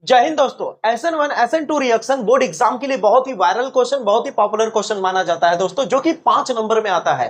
जय हिंद दोस्तों। SN1 SN2 reaction board exam के लिए बहुत ही वायरल क्वेश्चन, बहुत ही पॉपुलर क्वेश्चन माना जाता है दोस्तों, जो कि 5 नंबर में आता है।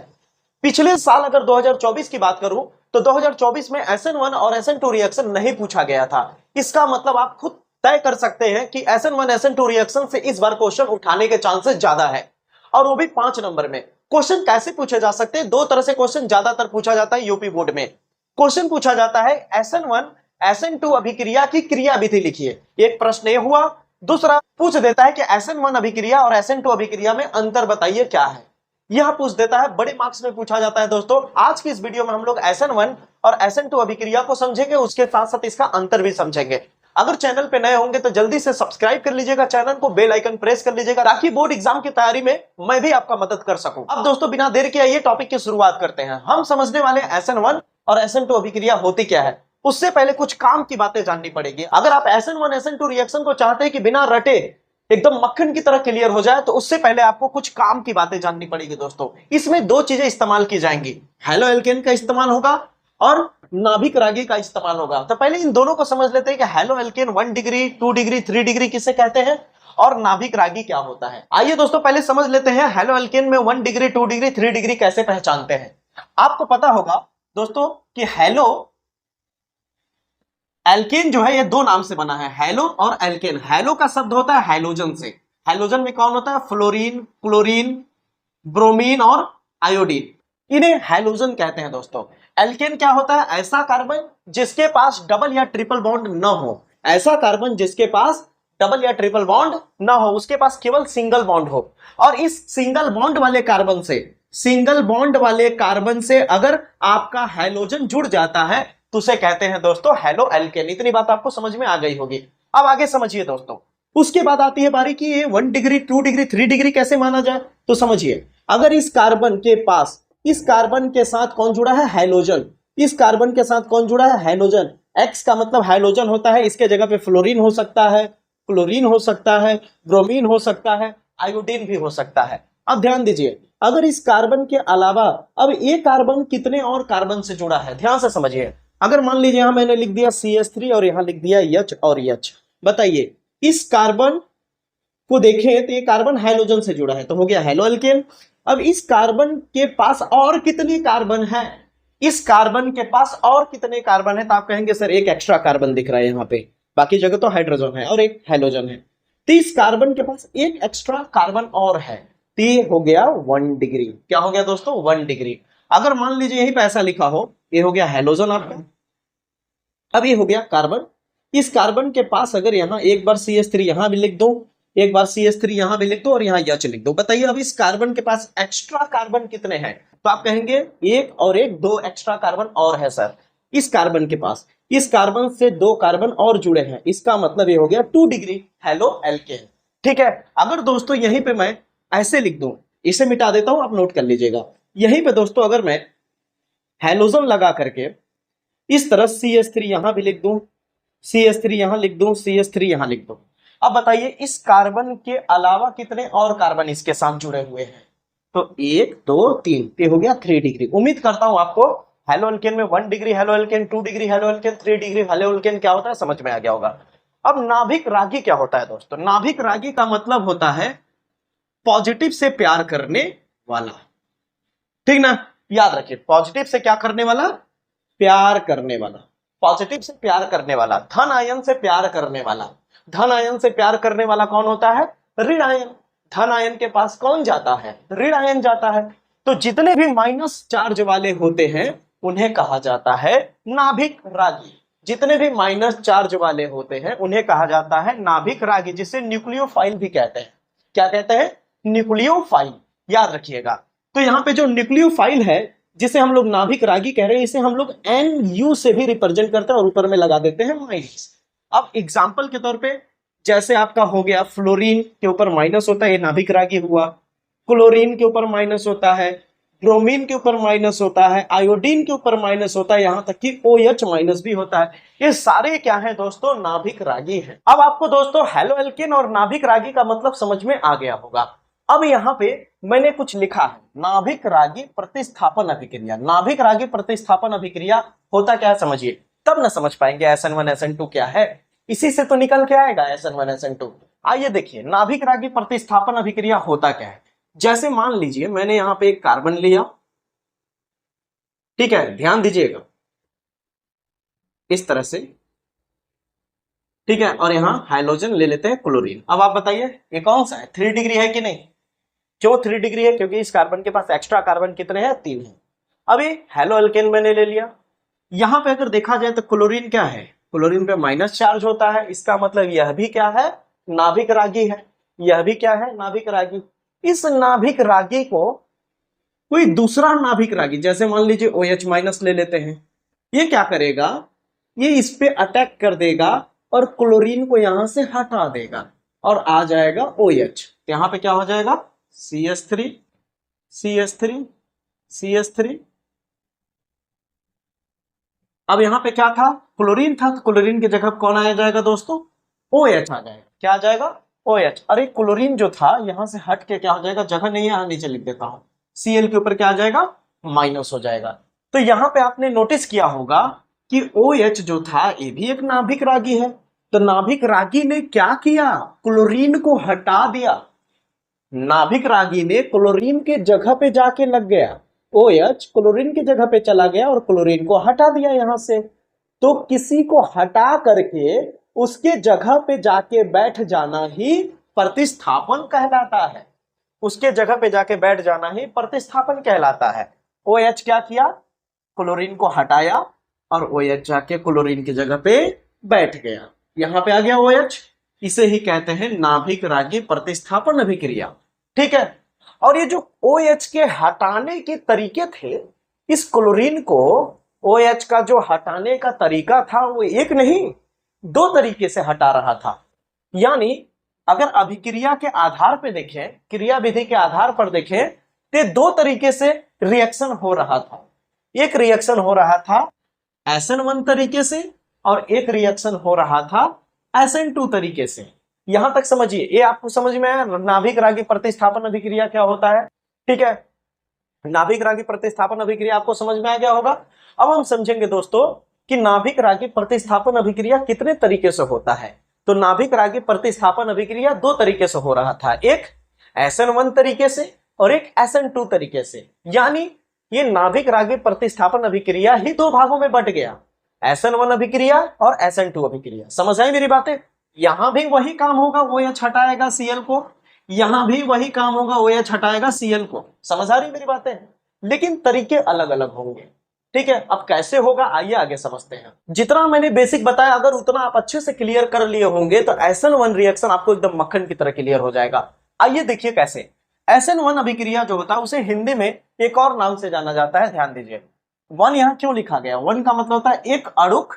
पिछले साल अगर 2024 की बात करूं तो 2024 में SN1 और SN2 रिएक्शन नहीं पूछा गया था। इसका मतलब आप खुद तय कर सकते हैं कि SN1 SN2 रिएक्शन से इस बार क्वेश्चन उठाने के चांसेस ज्यादा है, और वो भी 5 नंबर में। क्वेश्चन कैसे पूछे जा सकते हैं? दो तरह से क्वेश्चन ज्यादातर पूछा जाता है यूपी बोर्ड में। क्वेश्चन पूछा जाता है SN1 SN2 अभिक्रिया की क्रिया विधि लिखिए। एक प्रश्न ये हुआ। दूसरा पूछ देता है कि SN1 अभिक्रिया और SN2 अभिक्रिया में अंतर बताइए क्या है। यह पूछ देता है, बड़े मार्क्स में पूछा जाता है दोस्तों। आज की इस वीडियो में हम लोग SN1 और SN2 अभिक्रिया को समझेंगे, उसके साथ साथ इसका अंतर भी समझेंगे। अगर चैनल पे नए होंगे तो जल्दी से सब्सक्राइब कर लीजिएगा चैनल को, बेल आइकन प्रेस कर लीजिएगा, ताकि बोर्ड एग्जाम की तैयारी में मैं भी आपका मदद कर सकूं। अब दोस्तों बिना देर के आइए टॉपिक की शुरुआत करते हैं। हम समझने वाले SN1 और SN2 अभिक्रिया होती क्या है। उससे पहले कुछ काम की बातें जाननी पड़ेगी। अगर आप SN1 SN2 रिएक्शन को चाहते हैं कि बिना रटे एकदम मक्खन की तरह क्लियर हो जाए, तो उससे पहले आपको कुछ काम की बातें जाननी पड़ेगी दोस्तों। इसमें दो चीजें इस्तेमाल की जाएंगी, हैलो एल्केन का इस्तेमाल होगा और नाभिक रागी का इस्तेमाल होगा। तो पहले इन दोनों को समझ लेते हैं कि haloalkane 1 degree 2 degree 3 degree किसे कहते हैं और नाभिक रागी क्या होता है। आइए दोस्तों पहले समझ लेते हैं हैलो एल्केन में 1 डिग्री 2 डिग्री 3 डिग्री कैसे पहचानते हैं। आपको पता होगा दोस्तों कि हैलो एल्केन जो है ये दो नाम से बना है, हैलो और एल्केन। हैलो का शब्द होता है हैलोजन से। हैलोजन में कौन होता है? फ्लोरीन, क्लोरीन, ब्रोमीन और आयोडीन। इन्हें हैलोजन कहते हैं दोस्तों। एल्केन क्या होता है? ऐसा कार्बन जिसके पास डबल या ट्रिपल बॉन्ड न हो। ऐसा कार्बन जिसके पास डबल या ट्रिपल बॉन्ड न हो, उसके पास केवल सिंगल बॉन्ड हो। और इस सिंगल बॉन्ड वाले कार्बन से अगर आपका हैलोजन जुड़ जाता है तो उसे कहते हैं दोस्तों हैलो एल्केन। इतनी बात आपको समझ में आ गई होगी। अब आगे समझिए दोस्तों। उसके बाद आती है बारी कि ये 1 डिग्री 2 डिग्री 3 डिग्री कैसे माना जाए। तो समझिए, अगर इस कार्बन के पास इस कार्बन के साथ कौन जुड़ा है? हैलोजन। इस कार्बन के साथ कौन जुड़ा है? हैलोजन। एक्स का मतलब हैलोजन होता है। इसके जगह पे फ्लोरीन हो सकता है, क्लोरीन हो सकता है, ब्रोमीन हो सकता है, आयोडीन भी हो सकता है। अब ध्यान दीजिए, अगर इस कार्बन के अलावा अब ये कार्बन कितने और कार्बन से जुड़ा है, ध्यान से समझिए। अगर मान लीजिए यहां मैंने लिख दिया CH3 और यहां लिख दिया H और H, बताइए इस कार्बन को देखें तो ये कार्बन हैलोजन से जुड़ा है, तो हो गया हैलो एल्केन। अब इस कार्बन के पास और कितने कार्बन है? इस कार्बन के पास और कितने कार्बन है? तो आप कहेंगे सर एक एक्स्ट्रा कार्बन दिख रहा है यहाँ पे, बाकी जगह तो हाइड्रोजन है और एक हैलोजन है। तो इस कार्बन के पास एक एक्स्ट्रा कार्बन और है, तो ये हो गया 1 डिग्री। क्या हो गया दोस्तों? 1 डिग्री। अगर मान लीजिए यही पे ऐसा लिखा हो, ये हो गया हैलोजन आपका, अब ये हो गया कार्बन। इस कार्बन के पास अगर यहाँ एक बार CH3 यहां भी लिख दो, एक बार CH3 यहां भी लिख दो और यहाँ H लिख दो, बताइए अब इस कार्बन के पास एक्स्ट्रा कार्बन कितने हैं? तो आप कहेंगे एक और एक, दो एक्स्ट्रा कार्बन और है सर इस कार्बन के पास। इस कार्बन से दो कार्बन और जुड़े हैं, इसका मतलब ये हो गया 2 डिग्री हैलो एल्केन। ठीक है। अगर दोस्तों यहीं पे मैं ऐसे लिख दूं, इसे मिटा देता हूं, आप नोट कर लीजिएगा। यहीं पे दोस्तों अगर मैं हैलोजन लगा करके इस तरह CH3 यहां भी लिख दूं, CH3 यहां लिख दूं, CH3 यहां लिख दूं, अब बताइए इस कार्बन के अलावा कितने और कार्बन इसके साथ जुड़े हुए हैं? तो 1 2 3, ये हो गया 3 डिग्री। उम्मीद करता हूं आपको हैलो एल्केन में 1 degree haloalkane, 2 degree haloalkane, 3 degree haloalkane क्या होता है समझ में आ गया होगा। अब नाभिक रागी क्या होता है दोस्तों? नाभिक रागी का मतलब होता है पॉजिटिव से प्यार करने वाला। ठीक ना, याद रखिए, पॉजिटिव से क्या करने वाला? प्यार करने वाला। पॉजिटिव से प्यार करने वाला, धन आयन से प्यार करने वाला। धन आयन से प्यार करने वाला कौन होता है? ऋण आयन। धन आयन के पास कौन जाता है? ऋण आयन जाता है। तो जितने भी माइनस चार्ज वाले होते हैं उन्हें कहा जाता है नाभिक रागी। जितने भी माइनस चार्ज वाले होते हैं उन्हें कहा जाता है नाभिक रागी, जिसे न्यूक्लियोफाइल भी कहते हैं। क्या कहते हैं? न्यूक्लियोफाइल। याद रखिएगा। तो यहाँ पे जो न्यूक्लियोफाइल है जिसे हम लोग नाभिक रागी कह रहे हैं, इसे हम लोग NU से भी रिप्रेजेंट करते हैं और ऊपर में लगा देते हैं माइनस। अब एग्जांपल के तौर पे जैसे आपका हो गया फ्लोरीन के ऊपर माइनस होता है, ये नाभिक रागी हुआ। क्लोरीन के ऊपर माइनस होता है, ब्रोमीन के ऊपर माइनस होता है, आयोडीन के ऊपर माइनस होता है, यहां तक कि OH माइनस भी होता है। ये सारे क्या है दोस्तों? नाभिक रागी है। अब आपको दोस्तों हैलो एल्केन और नाभिक रागी का मतलब समझ में आ गया होगा। अब यहाँ पे मैंने कुछ लिखा है, नाभिक रागी प्रतिस्थापन अभिक्रिया। नाभिक रागी प्रतिस्थापन अभिक्रिया होता क्या है समझिए, तब ना समझ पाएंगे SN1 SN2 क्या है। इसी से तो निकल के आएगा SN1 SN2। आइए देखिए नाभिक रागी प्रतिस्थापन अभिक्रिया होता क्या है। जैसे मान लीजिए मैंने यहां पे एक कार्बन लिया, ठीक है, ध्यान दीजिएगा इस तरह से, ठीक है, और यहां हाइड्रोजन ले लेते हैं क्लोरीन। अब आप बताइए ये कौन सा है, 3 डिग्री है कि नहीं? क्यों 3 डिग्री है? क्योंकि इस कार्बन के पास एक्स्ट्रा कार्बन कितने हैं, 3 है। अभी हेलो अल्केन मैंने ले लिया, यहां पे अगर देखा जाए तो क्लोरीन क्या है, क्लोरीन पे माइनस चार्ज होता है, इसका मतलब यह भी क्या है, नाभिक रागी है। यह भी क्या है, नाभिक रागी। इस नाभिक रागी को कोई दूसरा नाभिक रागी, जैसे मान लीजिए OH माइनस ले लेते हैं, ये क्या करेगा, ये इस पे अटैक कर देगा और क्लोरीन को यहां से हटा देगा और आ जाएगा OH। यहां पे क्या हो जाएगा, CH3 CH3 CH3। अब यहां पे क्या था, क्लोरीन था, तो क्लोरीन की जगह कौन आ जाएगा दोस्तों, OH आ जाएगा। क्या आ जाएगा, OH। अरे क्लोरीन जो था यहां से हट के क्या हो जाएगा, जगह नहीं है, यहां नीचे लिख देता हूं, Cl के ऊपर क्या आ जाएगा, माइनस हो जाएगा। तो यहां पे आपने नोटिस किया होगा कि OH जो था ये भी एक नाभिक रागी है। तो नाभिक रागी ने क्या किया, क्लोरीन को हटा दिया। नाभिक रागी ने क्लोरीन के जगह पे जाके लग गया, OH क्लोरीन की जगह पे चला गया और क्लोरीन को हटा दिया यहां से। तो किसी को हटा करके उसके जगह पे जाके बैठ जाना ही प्रतिस्थापन कहलाता है। उसके जगह पे जाके बैठ जाना ही प्रतिस्थापन कहलाता है। OH क्या किया, क्लोरीन को हटाया और OH जाके क्लोरीन की जगह पे बैठ गया, यहां पे आ गया OH। इसे ही कहते हैं नाभिक रागी प्रतिस्थापन अभिक्रिया, ठीक है। और ये जो OH के हटाने के तरीके थे, इस क्लोरीन को OH का जो हटाने का तरीका था वो एक नहीं 2 तरीके से हटा रहा था। यानी अगर अभिक्रिया के आधार पर देखें, क्रिया विधि के आधार पर देखें, तो 2 तरीके से रिएक्शन हो रहा था। एक रिएक्शन हो रहा था SN1 तरीके से और एक रिएक्शन हो रहा था SN2 तरीके से। यहां तक समझिए, ये आपको समझ में आया नाभिक रागी प्रतिस्थापन अभिक्रिया क्या होता है, ठीक है। नाभिक रागी प्रतिस्थापन अभिक्रिया आपको समझ में आ गया होगा। अब हम समझेंगे दोस्तों कि नाभिक रागी प्रतिस्थापन अभिक्रिया कितने तरीके से होता है। तो नाभिक रागी प्रतिस्थापन अभिक्रिया 2 तरीके से हो रहा था, एक SN1 तरीके से और एक SN2 तरीके से। यानी ये नाभिक रागी प्रतिस्थापन अभिक्रिया ही 2 भागों में बट गया, SN1 अभिक्रिया और SN2 अभिक्रिया। समझ आई मेरी बातें? यहां भी वही काम होगा, OH हटाएगा Cl को, यहां भी वही काम होगा, OH हटाएगा Cl को। समझ आ रही मेरी बातें? लेकिन तरीके अलग अलग होंगे, ठीक है। अब कैसे होगा आइए आगे समझते हैं। जितना मैंने बेसिक बताया अगर उतना आप अच्छे से क्लियर कर लिए होंगे तो SN1 रिएक्शन आपको एकदम मक्खन की तरह क्लियर हो जाएगा। आइए देखिए कैसे। SN1 अभिक्रिया जो होता है उसे हिंदी में एक और नाम से जाना जाता है, ध्यान दीजिए। 1 यहां क्यों लिखा गया, 1 का मतलब होता है एक अणुक,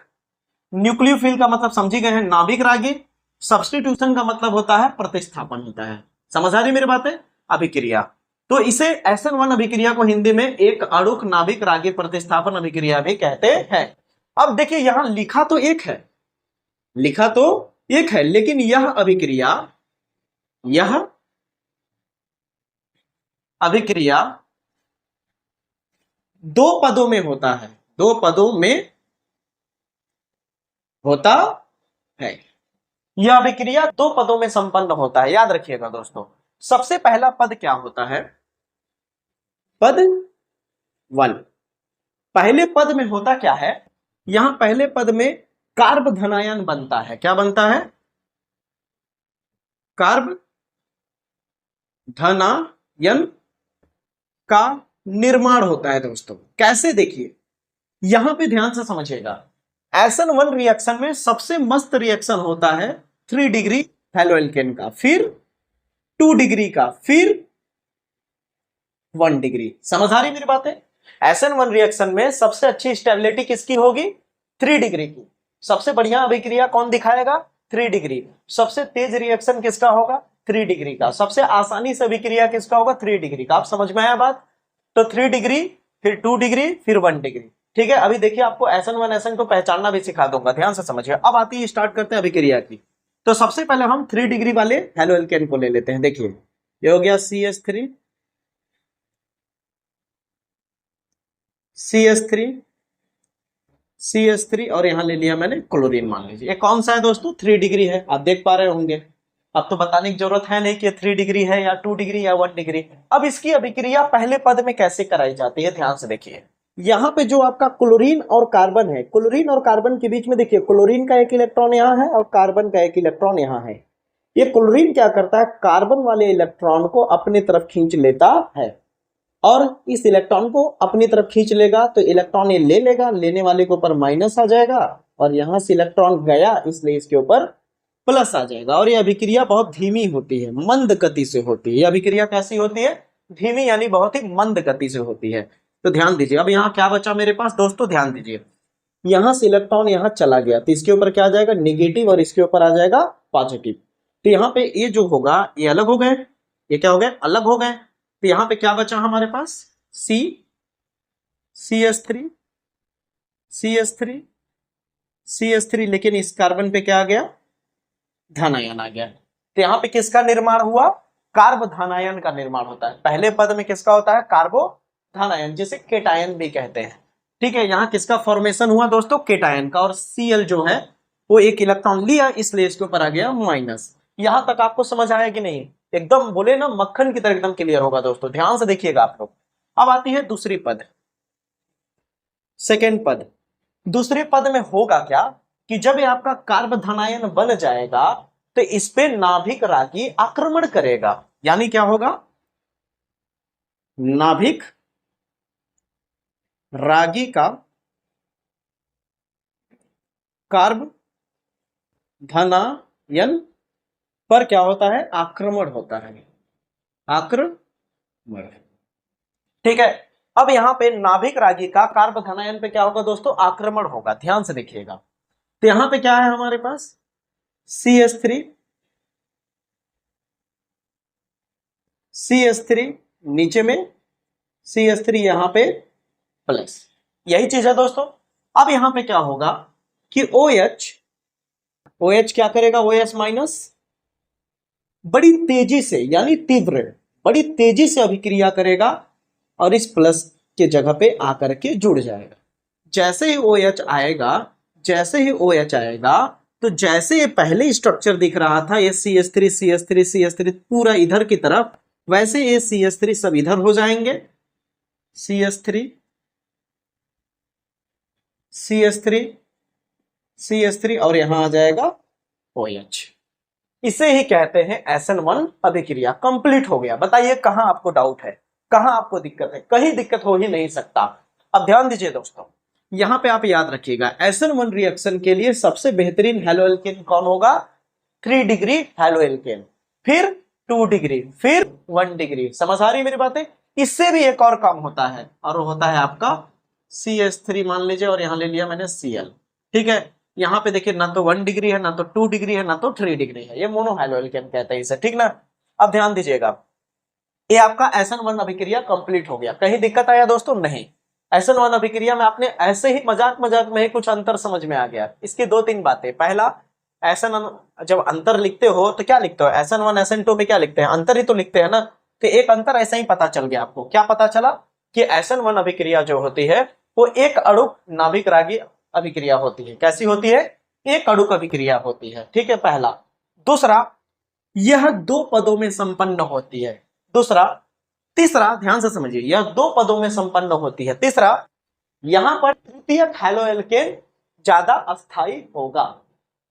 न्यूक्लियोफिल का मतलब समझी गए हैं नाभिक रागी, सब्स्टिट्यूशन का मतलब होता है प्रतिस्थापन होता है। समझ आ रही मेरी बातें? अभिक्रिया, तो इसे SN1 अभिक्रिया को हिंदी में एक अणुक नाभिक रागी प्रतिस्थापन अभिक्रिया भी कहते हैं। अब देखिए यहां लिखा तो एक है, लिखा तो एक है, लेकिन यह अभिक्रिया, यह अभिक्रिया 2 पदों में होता है, 2 पदों में होता है। यह अभिक्रिया 2 पदों में संपन्न होता है, याद रखिएगा दोस्तों। सबसे पहला पद क्या होता है, पद 1। पहले पद में होता क्या है, यहां पहले पद में कार्ब धनायन बनता है। क्या बनता है, कार्ब धनायन का निर्माण होता है दोस्तों। कैसे, देखिए यहां पे ध्यान से समझिएगा। SN1 रिएक्शन में सबसे मस्त रिएक्शन होता है 3 डिग्री हेलोएल्केन का, फिर 2 डिग्री का, फिर 1 डिग्री। समझ आ रही मेरी बातें? SN1 रिएक्शन में सबसे अच्छी स्टेबिलिटी किसकी होगी, 3 डिग्री की। सबसे बढ़िया अभिक्रिया कौन दिखाएगा, 3 डिग्री। सबसे तेज रिएक्शन किसका होगा, 3 डिग्री का। सबसे आसानी से अभिक्रिया किसका होगा, 3 डिग्री का। आप समझ में आया बात? तो 3 डिग्री, फिर 2 डिग्री, फिर 1 डिग्री, ठीक है। अभी देखिए आपको SN1 SN2 पहचानना भी सिखा दूंगा, ध्यान से समझिए। अब आती है, स्टार्ट करते हैं अभिक्रिया की। तो सबसे पहले हम 3 डिग्री वाले हेलोएल्केन को ले लेते हैं। देखिए ये हो गया CH3, CH3, CH3 और यहाँ ले लिया मैंने क्लोरीन मान लीजिए। ये कौन सा है दोस्तों? 3 डिग्री है, आप देख पा रहे होंगे। अब तो बताने की जरूरत है नहीं कि 3 डिग्री है या 2 डिग्री या 1 डिग्री। अब इसकी अभिक्रिया पहले पद में कैसे कराई जाती है, ध्यान से देखिए। यहाँ पे जो आपका क्लोरीन और कार्बन है, क्लोरीन और कार्बन के बीच में देखिए, क्लोरीन का एक इलेक्ट्रॉन यहाँ है और कार्बन का एक इलेक्ट्रॉन यहाँ है। ये क्लोरीन क्या करता है, कार्बन वाले इलेक्ट्रॉन को अपनी तरफ खींच लेता है, और इस इलेक्ट्रॉन को अपनी तरफ खींच लेगा तो इलेक्ट्रॉन ये ले लेगा, लेने वाले के ऊपर माइनस आ जाएगा, और यहां से इलेक्ट्रॉन गया इसलिए इसके ऊपर प्लस आ जाएगा। और ये अभिक्रिया बहुत धीमी होती है, मंद गति से होती है। ये अभिक्रिया कैसी होती है? धीमी, यानी बहुत ही मंद गति से होती है। तो ध्यान दीजिए, अब यहाँ क्या बचा मेरे पास दोस्तों, ध्यान दीजिए। यहां से इलेक्ट्रॉन यहाँ चला गया तो इसके ऊपर क्या आ जाएगा, निगेटिव, और इसके ऊपर आ जाएगा पॉजिटिव। तो यहाँ पे ये जो होगा ये अलग हो गए, ये क्या हो गए, अलग हो गए। तो यहां पे क्या बचा हमारे पास, CH3, CH3, लेकिन इस कार्बन पे क्या आ गया, धनायन आ गया। तो यहां पे किसका निर्माण हुआ, कार्बोधनायन का निर्माण होता है। पहले पद में किसका होता है, कार्बोधनायन, जिसे केटायन भी कहते हैं। ठीक है, यहां किसका फॉर्मेशन हुआ दोस्तों, केटायन का, और Cl जो है वो एक इलेक्ट्रॉन लिया इसलिए इसके ऊपर आ गया माइनस। यहां तक आपको समझ आया कि नहीं? एकदम बोले ना मक्खन की तरह एकदम क्लियर होगा दोस्तों, ध्यान से देखिएगा आप लोग। अब आती है दूसरी पद, सेकेंड पद। दूसरे पद में होगा क्या कि जब ये आपका कार्बोधनायन बन जाएगा तो इस पे नाभिक रागी आक्रमण करेगा। यानी क्या होगा, नाभिक रागी का कार्बोधनायन पर क्या होता है, आक्रमण होता है, आक्रमण। ठीक है, अब यहां पे नाभिक रागी का कार्बोधनायन पे क्या होगा दोस्तों, आक्रमण होगा। ध्यान से देखिएगा। तो यहां पे क्या है हमारे पास, CH3, नीचे में CH3, यहां पे प्लस, यही चीज है दोस्तों। अब यहां पे क्या होगा कि OH क्या करेगा, OH माइनस बड़ी तेजी से, यानी तीव्र, बड़ी तेजी से अभिक्रिया करेगा और इस प्लस के जगह पे आकर के जुड़ जाएगा। जैसे ही OH आएगा, तो जैसे ये पहले स्ट्रक्चर दिख रहा था, ये CH3 पूरा इधर की तरफ, वैसे ये CH3 सब इधर हो जाएंगे, CH3 और यहां आ जाएगा OH। इसे ही कहते हैं SN1 अभिक्रिया। कंप्लीट हो गया। बताइए कहां आपको डाउट है, कहां आपको दिक्कत है? कहीं दिक्कत हो ही नहीं सकता। अब ध्यान दीजिए दोस्तों, यहां पे आप याद रखिएगा, SN1 रिएक्शन के लिए सबसे बेहतरीन हैलोएल्केन कौन होगा, 3 डिग्री हैलोएल्केन, फिर 2 डिग्री, फिर 1 डिग्री। समझ आ रही मेरी बातें? इससे भी एक और काम होता है, और वो होता है आपका CH3 मान लीजिए, और यहां ले लिया मैंने Cl। ठीक है, यहां पे देखिए ना तो 1 डिग्री है, ना तो 2 डिग्री है, ना तो 3 डिग्री है। ये मोनोहैलोएल्केन कहते हैं इसे। ठीक ना? अब ध्यान दीजिएगा, ये आपका SN1 अभिक्रिया कंप्लीट हो गया। कहीं दिक्कत आया दोस्तों? नहीं। SN1 अभिक्रिया में आपने ऐसे ही मजाक में ही कुछ अंतर समझ में आ गया। इसकी 2-3 बातें। पहला, SN1 जब अंतर लिखते हो तो क्या लिखते हो, SN1 SN2 में क्या लिखते हैं, अंतर ही तो लिखते हैं ना। तो एक अंतर ऐसा ही पता चल गया आपको। क्या पता चला कि SN1 अभिक्रिया जो होती है वो एक अणुक नाभिक रागी अभिक्रिया होती है। कैसी होती है? एक अणुक अभिक्रिया होती है। ठीक है, पहला। दूसरा, यह 2 पदों में संपन्न होती है। दूसरा, तीसरा, ध्यान से समझिए, यह 2 पदों में संपन्न होती है। तीसरा, यहां पर तृतीयक हैलोएल्केन ज्यादा अस्थायी होगा।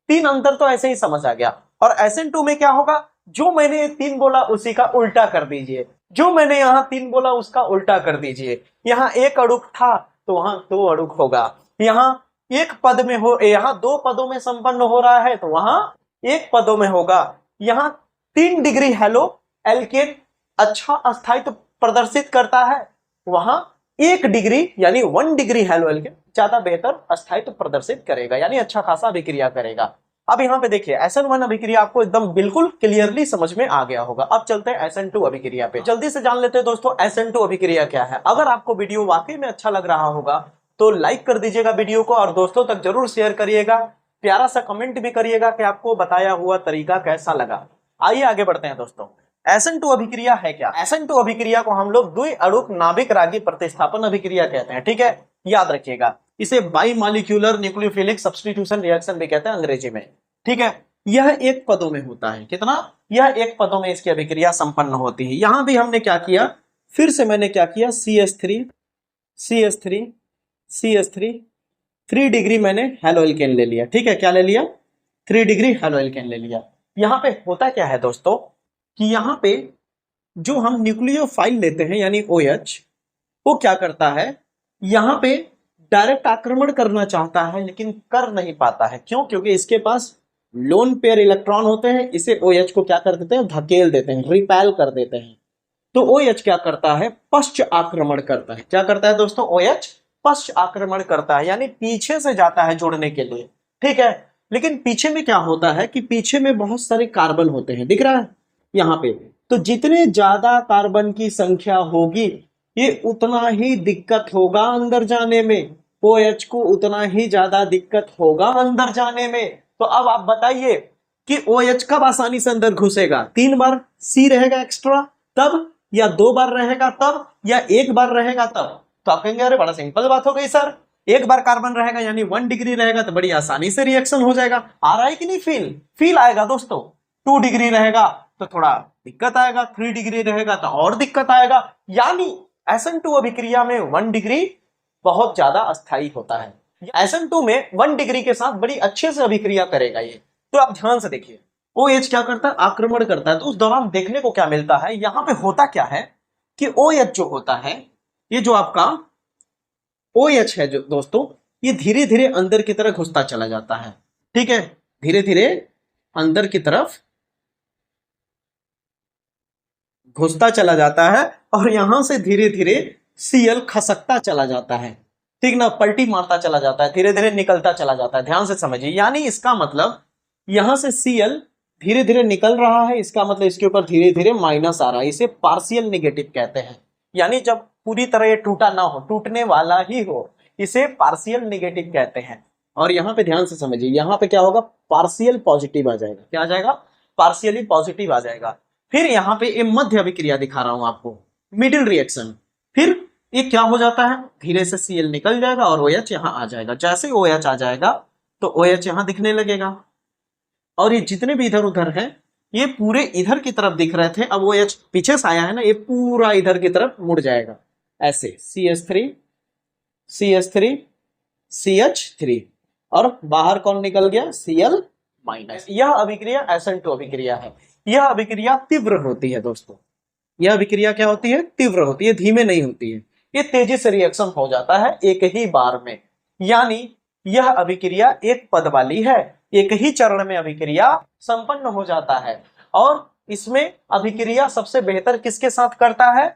3 अंतर तो ऐसे ही समझ आ गया। और SN2 में क्या होगा, जो मैंने 3 बोला उसी का उल्टा कर दीजिए, जो मैंने यहां 3 बोला उसका उल्टा कर दीजिए। यहां एक अणुक था तो वहां 2 अणुक होगा। यहां एक पद में हो, यहां 2 पदों में संपन्न हो रहा है तो वहां 1 पदों में होगा। यहां 3 डिग्री हैलोएल्केन अच्छा अस्थायित्व प्रदर्शित करता है, वहां 1 डिग्री यानी 1 डिग्री हैलोएल्केन ज्यादा बेहतर अस्थायित्व प्रदर्शित करेगा, यानी अच्छा खासा अभिक्रिया करेगा। अब यहां पे देखिए, SN1 अभिक्रिया आपको एकदम बिल्कुल क्लियरली समझ में आ गया होगा। अब चलते हैं SN2 अभिक्रिया पे। जल्दी से जान लेते हैं दोस्तों SN2 अभिक्रिया क्या है। अगर आपको वीडियो वाकई में अच्छा लग रहा होगा तो लाइक कर दीजिएगा वीडियो को, और दोस्तों तक जरूर शेयर करिएगा। प्यारा सा कमेंट भी करिएगा कि आपको बताया हुआ तरीका कैसा लगा। आइए आगे बढ़ते हैं दोस्तों। SN2 अभिक्रिया है क्या? SN2 अभिक्रिया को हम लोग द्वि अणुक नाभिक रागी प्रतिस्थापन अभिक्रिया कहते हैं। ठीक है, याद रखिएगा। इसे बाइमॉलिक्यूलर न्यूक्लियोफिलिक सब्स्टिट्यूशन रिएक्शन भी कहते हैं अंग्रेजी में। ठीक है, यह एक पदों में होता है। कितना? यह एक पदों में इसकी अभिक्रिया संपन्न होती है। यहां भी हमने क्या किया, फिर से मैंने क्या किया, CH3 CH3 CH3 3 डिग्री मैंने हेलो एल्केन ले लिया। ठीक है, क्या ले लिया? 3 डिग्री हेलो एल्केन ले लिया। यहां पे होता क्या है दोस्तों कि यहां पे जो हम न्यूक्लियोफाइल लेते हैं यानी OH, वो क्या करता है, यहां पे डायरेक्ट आक्रमण करना चाहता है लेकिन कर नहीं पाता है। क्यों? क्योंकि इसके पास लोन पेयर इलेक्ट्रॉन होते हैं। इसे OH को क्या कर देते हैं, धकेल देते हैं, रिपेल कर देते हैं। तो OH क्या करता है, पश्च आक्रमण करता है। क्या करता है दोस्तों? OH पश्च आक्रमण करता है, यानी पीछे से जाता है जोड़ने के लिए। ठीक है, लेकिन पीछे में क्या होता है कि पीछे में बहुत सारे कार्बन होते हैं, दिख रहा है यहाँ पे। तो जितने ज्यादा कार्बन की संख्या होगी, ये उतना ही दिक्कत होगा अंदर जाने में। OH को उतना ही ज्यादा दिक्कत होगा अंदर जाने में। तो अब आप बताइए कि OH कब आसानी से अंदर घुसेगा? 3 बार C रहेगा एक्स्ट्रा तब, या 2 बार रहेगा तब, या 1 बार रहेगा तब? तो आप कहेंगे अरे बड़ा सिंपल बात हो गई सर, 1 बार कार्बन रहेगा यानी 1 डिग्री रहेगा तो बड़ी आसानी से रिएक्शन हो जाएगा। आ रहा है कि नहीं फील आएगा दोस्तों। 2 डिग्री रहेगा तो थोड़ा दिक्कत आएगा, 3 डिग्री रहेगा तो और दिक्कत आएगा। यानी SN2 अभिक्रिया में 1 डिग्री बहुत ज्यादा अस्थायी होता है। SN2 में 1 डिग्री के साथ बड़ी अच्छे से अभिक्रिया करेगा ये। तो आप ध्यान से देखिए, OH क्या करता है, आक्रमण करता है। तो उस दौरान देखने को क्या मिलता है, यहां पे होता क्या है कि OH जो होता है, ये जो आपका OH है जो दोस्तों, ये धीरे धीरे अंदर की तरफ घुसता चला जाता है। ठीक है, धीरे धीरे अंदर की तरफ घुसता चला जाता है और यहां से धीरे धीरे Cl खसकता चला जाता है। ठीक ना, पलटी मारता चला जाता है, धीरे धीरे निकलता चला जाता है। ध्यान से समझिए, यानी इसका मतलब यहां से Cl धीरे धीरे निकल रहा है, इसका मतलब इसके ऊपर धीरे धीरे माइनस आ रहा है। इसे पार्शियल नेगेटिव कहते हैं। यानी जब पूरी तरह ये टूटा ना हो, टूटने वाला ही हो, इसे पार्शियल नेगेटिव कहते हैं। और यहाँ पे ध्यान से समझिए, यहाँ पे क्या होगा, पार्शियल पॉजिटिव आ जाएगा। क्या आ जाएगा? पार्शियली पॉजिटिव आ जाएगा। फिर यहाँ पे ये मध्य अभिक्रिया दिखा रहा हूं आपको, मिडिल रिएक्शन। फिर ये क्या हो जाता है, धीरे से Cl निकल जाएगा और OH यहाँ आ जाएगा। जैसे OH आ जाएगा तो OH यहाँ दिखने लगेगा, और ये जितने भी इधर उधर हैं ये पूरे इधर की तरफ दिख रहे थे। अब OH पीछे से आया है ना, ये पूरा इधर की तरफ मुड़ जाएगा ऐसे, CH3 CH3 CH3, और बाहर कौन निकल गया, Cl माइनस। यह अभिक्रिया SN2 अभिक्रिया है। यह अभिक्रिया तीव्र होती है दोस्तों। यह अभिक्रिया क्या होती है, तीव्र होती है, धीमे नहीं होती है। ये तेजी से रिएक्शन हो जाता है एक ही बार में। यानी यह अभिक्रिया एक पद वाली है, एक ही चरण में अभिक्रिया संपन्न हो जाता है। और इसमें अभिक्रिया सबसे बेहतर किसके साथ करता है,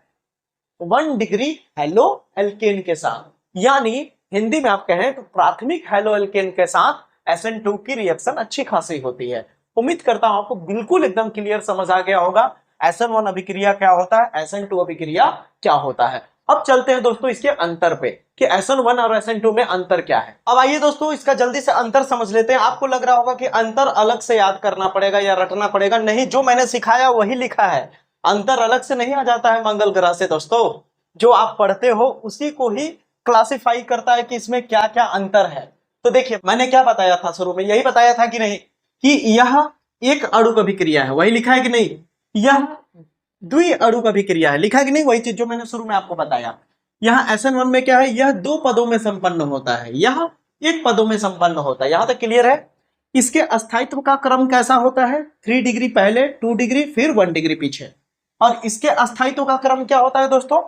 1 डिग्री हेलो एल्केन के साथ। यानी हिंदी में आप कहें तो प्राथमिक हेलो एल्केन के साथ SN2 की रिएक्शन अच्छी खासी होती है। उम्मीद करता हूं आपको बिल्कुल एकदम क्लियर समझ आ गया होगा SN1 अभिक्रिया क्या होता है, SN2 अभिक्रिया क्या होता है। अब चलते हैं दोस्तों इसके अंतर पे कि SN1 और SN2 में अंतर क्या है। अब आइए दोस्तों इसका जल्दी से अंतर समझ लेते हैं। आपको लग रहा होगा कि अंतर अलग से याद करना पड़ेगा या रटना पड़ेगा। नहीं, जो मैंने सिखाया वही लिखा है। अंतर अलग से नहीं आ जाता है मंगल ग्रह से दोस्तों। जो आप पढ़ते हो उसी को ही क्लासिफाई करता है कि इसमें क्या क्या अंतर है। तो देखिए, मैंने क्या बताया था शुरू में, यही बताया था कि नहीं कि यह एक अणुक अभिक्रिया है, वही लिखा है कि नहीं। यह द्वि अणुक अभिक्रिया है, लिखा है कि नहीं, वही चीज जो मैंने शुरू में आपको बताया। यहाँ SN1 में क्या है, यह 2 पदों में संपन्न होता है, यह 1 पदों में संपन्न होता है। यहां तक क्लियर है। इसके अस्थायित्व का क्रम कैसा होता है, 3 डिग्री पहले, 2 डिग्री, फिर 1 डिग्री पीछे। और इसके अस्थायित्व का क्रम क्या होता है दोस्तों,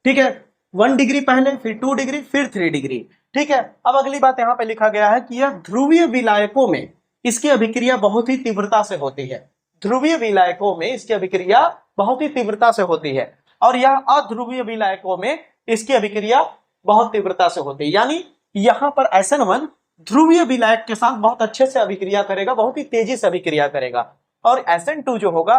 ठीक है, 1 डिग्री पहले, फिर 2 डिग्री, फिर 3 डिग्री। ठीक है, अब अगली बात यहाँ पे लिखा गया है कि यह ध्रुवीय विलायकों में इसकी अभिक्रिया बहुत ही तीव्रता से होती है। ध्रुवीय विलायकों में इसकी अभिक्रिया बहुत ही तीव्रता से होती है, और यह अध्रुवीय विलायकों में इसकी अभिक्रिया बहुत तीव्रता से होती है। यानी यहाँ पर SN1 ध्रुवीय विलायक के साथ बहुत अच्छे से अभिक्रिया करेगा, बहुत ही तेजी से अभिक्रिया करेगा, और SN2 जो होगा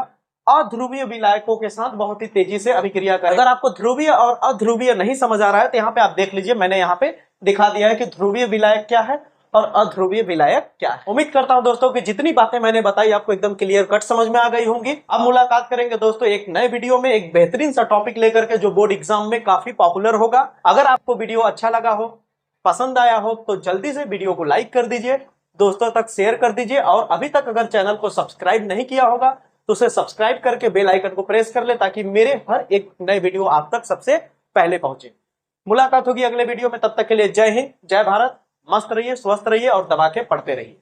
अध्रुवीय विलायकों के साथ बहुत ही तेजी से अभिक्रिया करेगा। अगर आपको ध्रुवीय और अध्रुवीय नहीं समझ आ रहा है तो यहाँ पे आप देख लीजिए, मैंने यहाँ पे दिखा दिया है कि ध्रुवीय विलायक क्या है और अध्रुवीय विलायक क्या है। उम्मीद करता हूं दोस्तों कि जितनी बातें मैंने बताई आपको एकदम क्लियर कट समझ में आ गई होंगी। अब मुलाकात करेंगे दोस्तों एक नए वीडियो में, एक बेहतरीन सा टॉपिक लेकर के जो बोर्ड एग्जाम में काफी पॉपुलर होगा। अगर आपको वीडियो अच्छा लगा हो, पसंद आया हो तो जल्दी से वीडियो को लाइक कर दीजिए, दोस्तों तक शेयर कर दीजिए, और अभी तक अगर चैनल को सब्सक्राइब नहीं किया होगा तो उसे सब्सक्राइब करके बेल आइकन को प्रेस कर ले, ताकि मेरे हर एक नए वीडियो आप तक सबसे पहले पहुंचे। मुलाकात होगी अगले वीडियो में, तब तक के लिए जय हिंद, जय भारत, मस्त रहिए, स्वस्थ रहिए और दबा के पढ़ते रहिए।